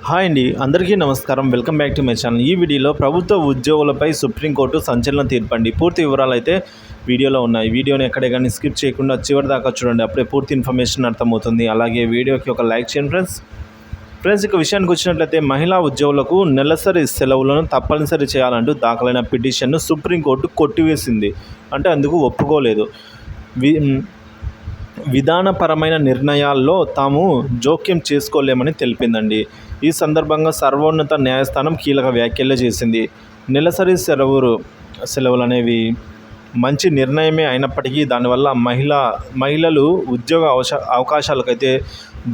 Hi అండి, అందరికీ నమస్కారం. Welcome back to my channel. ఈ వీడియోలో ప్రభుత్వ ఉద్యోగులపై సుప్రీంకోర్టు సంచలన తీర్పండి. పూర్తి వివరాలు అయితే వీడియోలో ఉన్నాయి. వీడియోని ఎక్కడే కానీ స్కిప్ చేయకుండా చివరి దాకా చూడండి, అప్పుడే పూర్తి ఇన్ఫర్మేషన్ అర్థమవుతుంది. అలాగే వీడియోకి ఒక లైక్ చేయండి ఫ్రెండ్స్. ఇక విషయానికి వచ్చినట్లయితే మహిళా ఉద్యోగులకు నెలసరి సెలవులను తప్పనిసరి చేయాలంటూ దాఖలైన పిటిషన్ను సుప్రీంకోర్టు కొట్టివేసింది. అంటే అందుకు ఒప్పుకోలేదు. విధానపరమైన నిర్ణయాల్లో తాము జోక్యం చేసుకోలేమని తెలిపిందండి. ఈ సందర్భంగా సర్వోన్నత న్యాయస్థానం కీలక వ్యాఖ్యలు చేసింది. నెలసరి సెలవులు అనేవి మంచి నిర్ణయమే అయినప్పటికీ దానివల్ల మహిళలు ఉద్యోగ అవకాశాలకైతే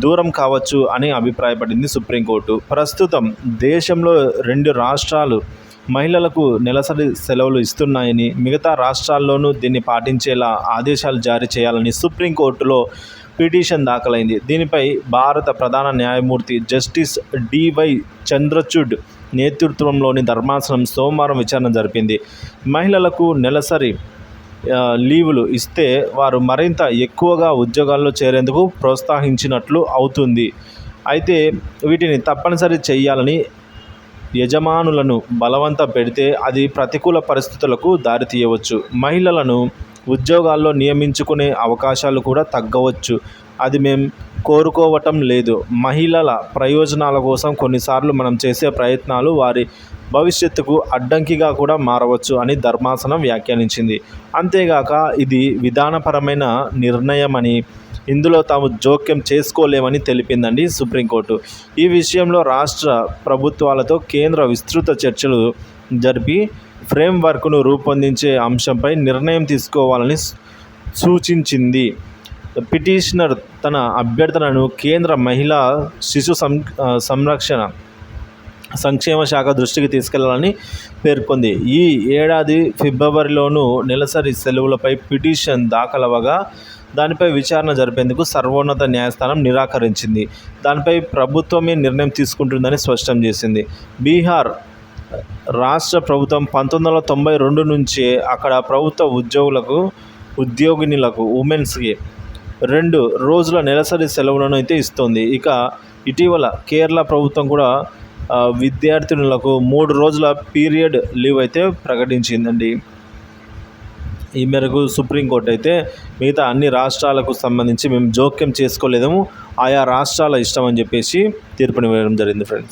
దూరం కావచ్చు అని అభిప్రాయపడింది సుప్రీంకోర్టు. ప్రస్తుతం దేశంలో 2 రాష్ట్రాలు మహిళలకు నెలసరి సెలవులు ఇస్తున్నాయని, మిగతా రాష్ట్రాల్లోనూ దీన్ని పాటించేలా ఆదేశాలు జారీ చేయాలని సుప్రీంకోర్టులో పిటిషన్ దాఖలైంది. దీనిపై భారత ప్రధాన న్యాయమూర్తి జస్టిస్ డివై చంద్రచూడ్ నేతృత్వంలోని ధర్మాసనం సోమవారం విచారణ జరిపింది. మహిళలకు నెలసరి లీవులు ఇస్తే వారు మరింత ఎక్కువగా ఉద్యోగాల్లో చేరేందుకు ప్రోత్సహించినట్లు అవుతుంది. అయితే వీటిని తప్పనిసరి చేయాలని యజమానులను బలవంత పెడితే అది ప్రతికూల పరిస్థితులకు దారితీయవచ్చు. మహిళలను ఉద్యోగాల్లో నియమించుకునే అవకాశాలు కూడా తగ్గవచ్చు. అది మేం కోరుకోవటం లేదు. మహిళల ప్రయోజనాల కోసం కొన్నిసార్లు మనం చేసే ప్రయత్నాలు వారి భవిష్యత్తుకు అడ్డంకిగా కూడా మారవచ్చు అని ధర్మాసనం వ్యాఖ్యానించింది. అంతేగాక ఇది విధానపరమైన నిర్ణయమని, ఇందులో తాము జోక్యం చేసుకోలేమని తెలిపిందండి సుప్రీంకోర్టు. ఈ విషయంలో రాష్ట్ర ప్రభుత్వాలతో కేంద్ర విస్తృత చర్చలు జరిపి ఫ్రేమ్వర్క్ను రూపొందించే అంశంపై నిర్ణయం తీసుకోవాలని సూచించింది. పిటిషనర్ తన అభ్యర్థనను కేంద్ర మహిళా శిశు సంక్షేమ శాఖ దృష్టికి తీసుకెళ్లాలని పేర్కొంది. ఈ ఏడాది ఫిబ్రవరిలోనూ నెలసరి సెలవులపై పిటిషన్ దాఖలవగా దానిపై విచారణ జరిపేందుకు సర్వోన్నత న్యాయస్థానం నిరాకరించింది. దానిపై ప్రభుత్వమే నిర్ణయం తీసుకుంటుందని స్పష్టం చేసింది. బీహార్ రాష్ట్ర ప్రభుత్వం 1992 నుంచే అక్కడ ప్రభుత్వ ఉద్యోగినులకు ఉమెన్స్కి 2 రోజుల నెలసరి సెలవులను అయితే ఇస్తోంది. ఇక ఇటీవల కేరళ ప్రభుత్వం కూడా విద్యార్థినులకు 3 రోజుల పీరియడ్ లీవ్ అయితే ప్రకటించిందండి. ఈ మేరకు సుప్రీంకోర్టు అయితే మిగతా అన్ని రాష్ట్రాలకు సంబంధించి మేము జోక్యం చేసుకోలేము, ఆయా రాష్ట్రాల ఇష్టం అని చెప్పేసి తీర్పునివ్వడం జరిగింది ఫ్రెండ్స్.